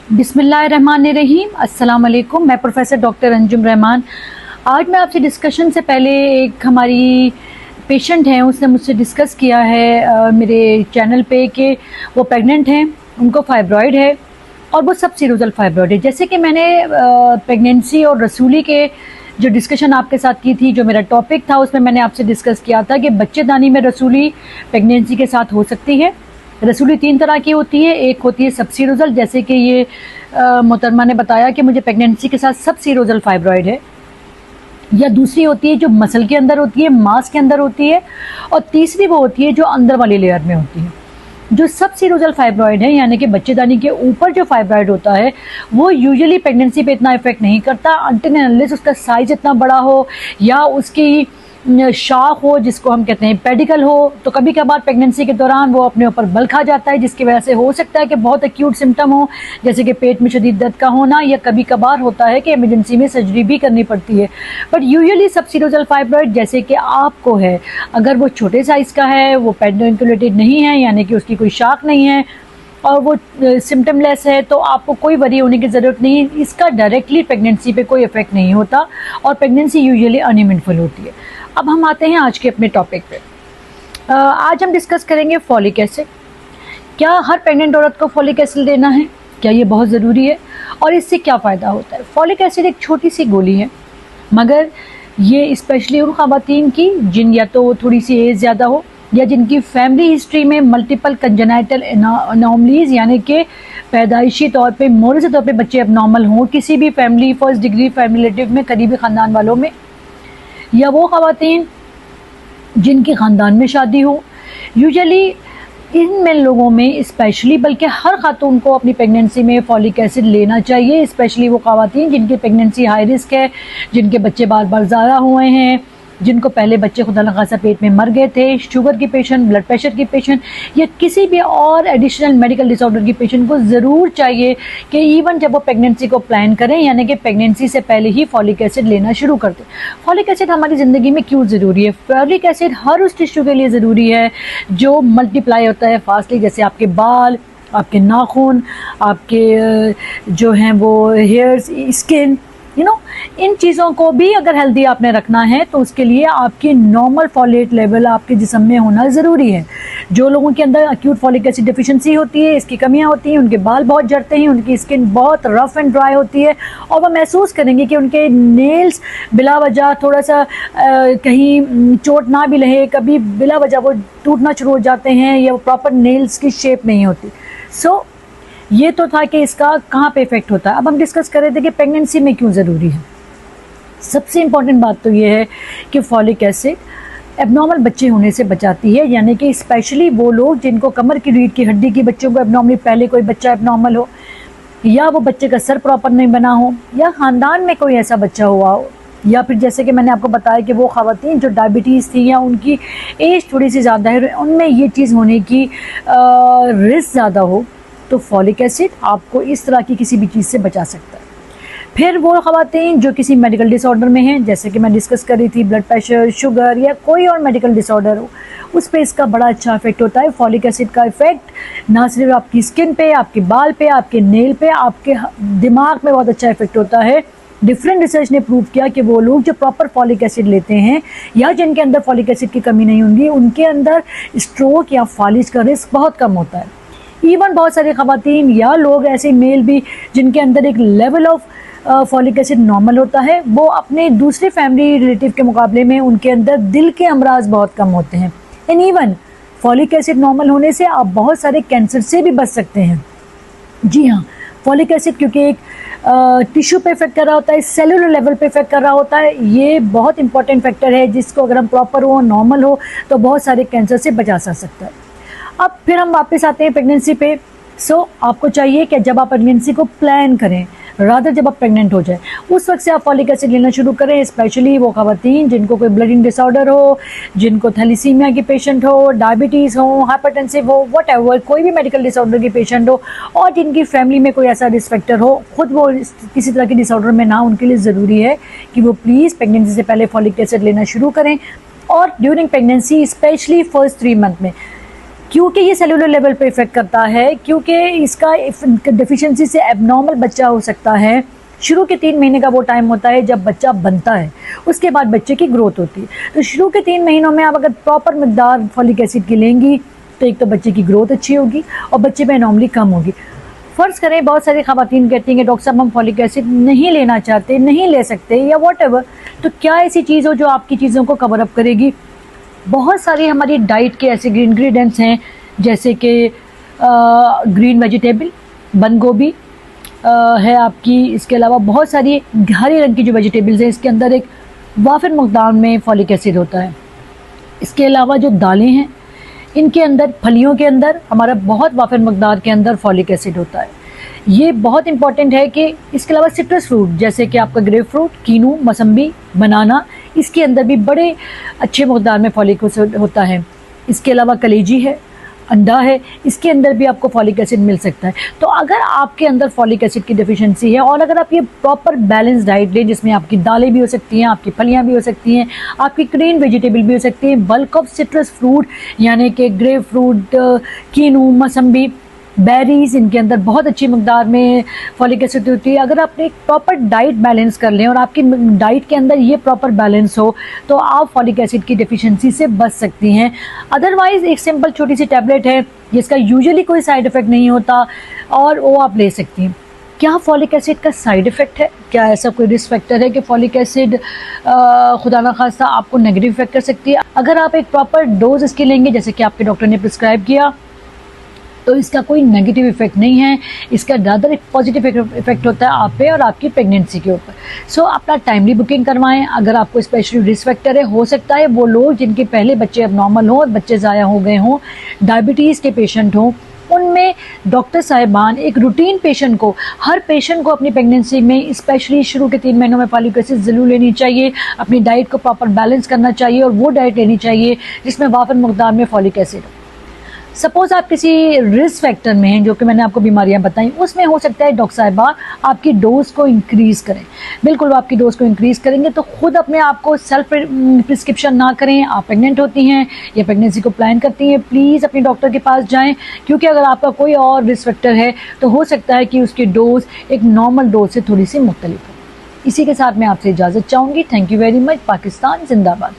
बिस्मिल्लाहिर्रहमानिर्रहीम। अस्सलाम वालेकुम। मैं प्रोफेसर डॉक्टर अंजुम रहमान। आज मैं आपसे डिस्कशन से पहले एक हमारी पेशेंट हैं, उसने मुझसे डिस्कस किया है मेरे चैनल पे कि वो प्रेग्नेंट हैं, उनको फाइब्रॉइड है और वो सब सीरोजल फाइब्रॉइड है। जैसे कि मैंने प्रेगनेंसी और रसूली के जो डिस्कशन आपके साथ की थी, जो मेरा टॉपिक था, उसमें मैंने आपसे डिस्कस किया था कि बच्चेदानी में रसूली प्रेगनेंसी के साथ हो सकती है। रसूली 3 तरह की होती है। एक होती है सब सीरोजल, जैसे कि ये मोहतरमा ने बताया कि मुझे प्रेगनेंसी के साथ सब सीरोजल फाइब्रॉइड है। या दूसरी होती है जो मसल के अंदर होती है, मांस के अंदर होती है। और तीसरी वो होती है जो अंदर वाली लेयर में होती है। जो सब सीरोजल फाइब्रॉइड है, यानी कि बच्चेदानी के ऊपर जो फाइब्रॉइड होता है, वो यूजुअली प्रेगनेंसी पे इतना इफेक्ट नहीं करता अनटिल एंड अनलेस उसका साइज इतना बड़ा हो या उसकी शाख हो, जिसको हम कहते हैं पेडिकल हो। तो कभी कभार प्रेगनेंसी के दौरान वो अपने ऊपर बल खा जाता है, जिसकी वजह से हो सकता है कि बहुत एक्यूट सिम्टम हो, जैसे कि पेट में शदीद दर्द का होना, या कभी कभार होता है कि इमरजेंसी में सर्जरी भी करनी पड़ती है। बट यूजुअली सब सीरोजल फाइब्रॉइड जैसे कि आपको है, अगर वो छोटे साइज़ का है, वो पेडिकुलेटेड नहीं है, यानी कि उसकी कोई शाख नहीं है और वो सिम्टमलेस है, तो आपको कोई वरी होने की ज़रूरत नहीं है। इसका डायरेक्टली प्रेगनेंसी पे कोई इफेक्ट नहीं होता और प्रेगनेंसी यूजुअली अनइवेंटफुल होती है। अब हम आते हैं आज के अपने टॉपिक पे। आज हम डिस्कस करेंगे फॉलिक एसिड। क्या हर प्रेग्नेंट औरत को फॉलिक एसिड लेना है? क्या ये बहुत ज़रूरी है? और इससे क्या फ़ायदा होता है? फॉलिक एसिड एक छोटी सी गोली है, मगर ये स्पेशली उन ख़वातीन की जिन या तो थोड़ी सी एज ज़्यादा हो या जिनकी फैमिली हिस्ट्री में मल्टीपल कंजेनाइटल एनॉमलीज, यानी कि पैदाइशी तौर पे मोरल से तौर पे बच्चे एबनॉर्मल हों किसी भी family, first degree family relative में, करीबी ख़ानदान वालों में, या वो ख़वातीन जिनके ख़ानदान में शादी हो। यूजुअली इन लोगों में स्पेशली, बल्कि हर खातून को अपनी प्रेगनेंसी में फॉलिक एसिड लेना चाहिए। स्पेशली वो ख़वातीन जिनकी प्रेगनेंसी हाई रिस्क है, जिनके बच्चे बार बार ज़ाया हुए हैं, जिनको पहले बच्चे खुदा न खासा पेट में मर गए थे, शुगर की पेशेंट, ब्लड प्रेशर की पेशेंट, या किसी भी और एडिशनल मेडिकल डिसऑर्डर की पेशेंट को ज़रूर चाहिए कि इवन जब वो प्रेगनेंसी को प्लान करें, यानी कि प्रेगनेंसी से पहले ही फॉलिक एसिड लेना शुरू कर दें। फॉलिक एसिड हमारी ज़िंदगी में क्यों ज़रूरी है? फॉलिक एसिड हर उस टिश्यू के लिए ज़रूरी है जो मल्टीप्लाई होता है फास्टली, जैसे आपके बाल, आपके नाखून, आपके जो हैं वो हेयर्स, स्किन, इन चीज़ों को भी अगर हेल्दी आपने रखना है तो उसके लिए आपकी नॉर्मल फॉलेट लेवल आपके जिस्म में होना ज़रूरी है। जो लोगों के अंदर एक्यूट फॉलिक एसिड डिफिशिएंसी होती है, इसकी कमियां होती हैं, उनके बाल बहुत झड़ते हैं, उनकी स्किन बहुत रफ एंड ड्राई होती है और वह महसूस करेंगे कि उनके नेल्स बिला वजह थोड़ा सा कहीं चोट ना भी लगे, कभी बिला वजह वो टूटना शुरू हो जाते हैं या वो प्रॉपर नेल्स की शेप नहीं होती। सो ये तो था कि इसका कहाँ पे इफेक्ट होता है। अब हम डिस्कस कर रहे थे कि प्रेगनेंसी में क्यों ज़रूरी है। सबसे इम्पॉर्टेंट बात तो ये है कि फॉलिक एसिड एबनॉर्मल बच्चे होने से बचाती है, यानी कि स्पेशली वो लोग जिनको कमर की रीढ़ की हड्डी की बच्चों को एबनॉर्मली, पहले कोई बच्चा एबनॉर्मल हो, या वो बच्चे का सर प्रॉपर नहीं बना हो, या ख़ानदान में कोई ऐसा बच्चा हुआ हो, या फिर जैसे कि मैंने आपको बताया कि वो ख़वातीन जो डायबिटीज़ थी या उनकी एज थोड़ी सी ज़्यादा है, उनमें ये चीज़ होने की रिस्क ज़्यादा हो, तो फॉलिक एसिड आपको इस तरह की किसी भी चीज़ से बचा सकता है। फिर वो ख़वातीन जो किसी मेडिकल डिसऑर्डर में हैं, जैसे कि मैं डिस्कस कर रही थी, ब्लड प्रेशर, शुगर या कोई और मेडिकल डिसऑर्डर हो, उस पर इसका बड़ा अच्छा इफेक्ट होता है। फॉलिक एसिड का इफेक्ट ना सिर्फ आपकी स्किन पे, आपके बाल पे, आपके नेल पे, आपके दिमाग में बहुत अच्छा इफेक्ट होता है। डिफरेंट रिसर्च ने प्रूव किया कि वो लोग जो प्रॉपर फॉलिक एसिड लेते हैं या जिनके अंदर फॉलिक एसिड की कमी नहीं होगी, उनके अंदर स्ट्रोक या फालिज का रिस्क बहुत कम होता है। इवन बहुत सारे ख़वातीन या लोग ऐसे मेल भी जिनके अंदर एक level of folic acid normal होता है, वो अपने दूसरे फैमिली रिलेटिव के मुकाबले में उनके अंदर दिल के अमराज बहुत कम होते हैं। And even folic acid normal होने से आप बहुत सारे कैंसर से भी बच सकते हैं। जी हाँ, फॉलिक एसिड क्योंकि एक टिश्यू पे इफेक्ट कर रहा होता है, सेलुलर लेवल पे इफेक्ट कर रहा होता है, ये बहुत इंपॉर्टेंट फैक्टर है जिसको अगर हम प्रॉपर हो, नॉर्मल हो, तो बहुत सारे कैंसर से बचा जा सकता है। अब फिर हम वापस आते हैं प्रेगनेंसी पे। आपको चाहिए कि जब आप प्रेगनेंसी को प्लान करें, रादर जब आप प्रेग्नेंट हो जाए, उस वक्त से आप फॉलिक एसिड लेना शुरू करें। स्पेशली वो ख़वातीन जिनको कोई ब्लडिंग डिसऑर्डर हो, जिनको थैलीसीमिया की पेशेंट हो, डायबिटीज़ हो, हाइपरटेंसिव हो, व्हाटएवर, कोई भी मेडिकल डिसऑर्डर की पेशेंट हो, और जिनकी फैमिली में कोई ऐसा रिस्क फैक्टर हो, खुद वो किसी तरह के डिसऑर्डर में ना, उनके लिए ज़रूरी है कि वो प्लीज़ प्रेगनेंसी से पहले फॉलिक एसिड लेना शुरू करें। और during pregnancy, specially first 3 month में क्योंकि ये सेलुलर लेवल पे इफेक्ट करता है, क्योंकि इसका डेफिशिएंसी से एबनॉर्मल बच्चा हो सकता है। शुरू के 3 महीने का वो टाइम होता है जब बच्चा बनता है, उसके बाद बच्चे की ग्रोथ होती है। तो शुरू के 3 महीनों में आप अगर प्रॉपर मकदार फॉलिक एसिड की लेंगी तो एक तो बच्चे की ग्रोथ अच्छी होगी और बच्चे में एनॉमली कम होगी। फ़र्ज़ करें बहुत सारी ख़वातीन कहती हैं कि डॉक्टर साहब हम फॉलिक एसिड नहीं लेना चाहते, नहीं ले सकते या व्हाटएवर, तो क्या ऐसी चीज़ हो जो आपकी चीज़ों को कवर अप करेगी? बहुत सारी हमारी डाइट के ऐसे इंग्रेडिएंट्स हैं, जैसे कि ग्रीन वेजिटेबल, बंद गोभी है आपकी। इसके अलावा बहुत सारी हरे रंग की जो वेजिटेबल्स हैं, इसके अंदर एक वाफिर मकदार में फॉलिक एसिड होता है। इसके अलावा जो दालें हैं, इनके अंदर, फलियों के अंदर हमारा बहुत वाफिर मकदार के अंदर फॉलिक एसिड होता है। ये बहुत इंपॉर्टेंट है कि इसके अलावा सिट्रस फ्रूट जैसे कि आपका ग्रेप फ्रूट, कीनू, मौसम्बी, बनाना, इसके अंदर भी बड़े अच्छे मकदार में फॉलिक एसिड होता है। इसके अलावा कलेजी है, अंडा है, इसके अंदर भी आपको फॉलिक एसिड मिल सकता है। तो अगर आपके अंदर फॉलिक एसिड की डेफिशिएंसी है और अगर आप ये प्रॉपर बैलेंस डाइट लें, जिसमें आपकी दालें भी हो सकती हैं, आपकी फलियां भी हो सकती हैं, आपकी ग्रीन वेजिटेबल भी हो सकती हैं, बल्क ऑफ सिट्रस फ्रूट यानी कि ग्रेप फ्रूट, कीनू, मौसम्बी, बेरीज, इनके अंदर बहुत अच्छी मकदार में फॉलिक एसिड होती है। अगर आपने एक प्रॉपर डाइट बैलेंस कर लें और आपकी डाइट के अंदर ये प्रॉपर बैलेंस हो तो आप फॉलिक एसिड की डेफिशिएंसी से बच सकती हैं। अदरवाइज़ एक सिंपल छोटी सी टैबलेट है जिसका यूजुअली कोई साइड इफ़ेक्ट नहीं होता और वो आप ले सकती हैं। क्या फॉलिक एसिड का साइड इफ़ेक्ट है? क्या ऐसा कोई रिस्क फैक्टर है कि फॉलिक एसिड खुदा ना खास्ता आपको नेगेटिव इफेक्ट कर सकती है? अगर आप एक प्रॉपर डोज इसकी लेंगे जैसे कि आपके डॉक्टर ने प्रिस्क्राइब किया तो इसका कोई नेगेटिव इफेक्ट नहीं है, इसका ज़्यादा एक पॉजिटिव इफेक्ट होता है आप पे और आपकी प्रेगनेंसी के ऊपर। सो अपना टाइमली बुकिंग करवाएं। अगर आपको स्पेशली रिस्क फैक्टर है, हो सकता है वो लोग जिनके पहले बच्चे अब नॉर्मल हों और बच्चे ज़ाया हो गए हों, डायबिटीज़ के पेशेंट हों, उनमें डॉक्टर साहिबान एक रूटीन पेशेंट को, हर पेशेंट को अपनी प्रेगनेंसी में स्पेशली शुरू के 3 महीनों में फॉलिक एसिड ज़रूर लेनी चाहिए। अपनी डाइट को प्रॉपर बैलेंस करना चाहिए और वो डाइट लेनी चाहिए जिसमें वाफिर मकदार में फॉलिक एसिड हो। सपोज़ आप किसी रिस्क फैक्टर में हैं, जो कि मैंने आपको बीमारियां बताई, उसमें हो सकता है डॉक्टर साहिबा आपकी डोज को इंक्रीज़ करें। बिल्कुल, आपकी डोज को इंक्रीज़ करेंगे तो खुद अपने आप को सेल्फ प्रिस्क्रिप्शन ना करें। आप प्रेग्नेंट होती हैं या प्रेगनेंसी को प्लान करती हैं, प्लीज़ अपने डॉक्टर के पास जाएं, क्योंकि अगर आपका कोई और रिस्क फैक्टर है तो हो सकता है कि उसकी डोज एक नॉर्मल डोज से थोड़ी सी मुख्तलिफ हो। इसी के साथ मैं आपसे इजाज़त चाहूँगी। Thank you very much. Pakistan जिंदाबाद।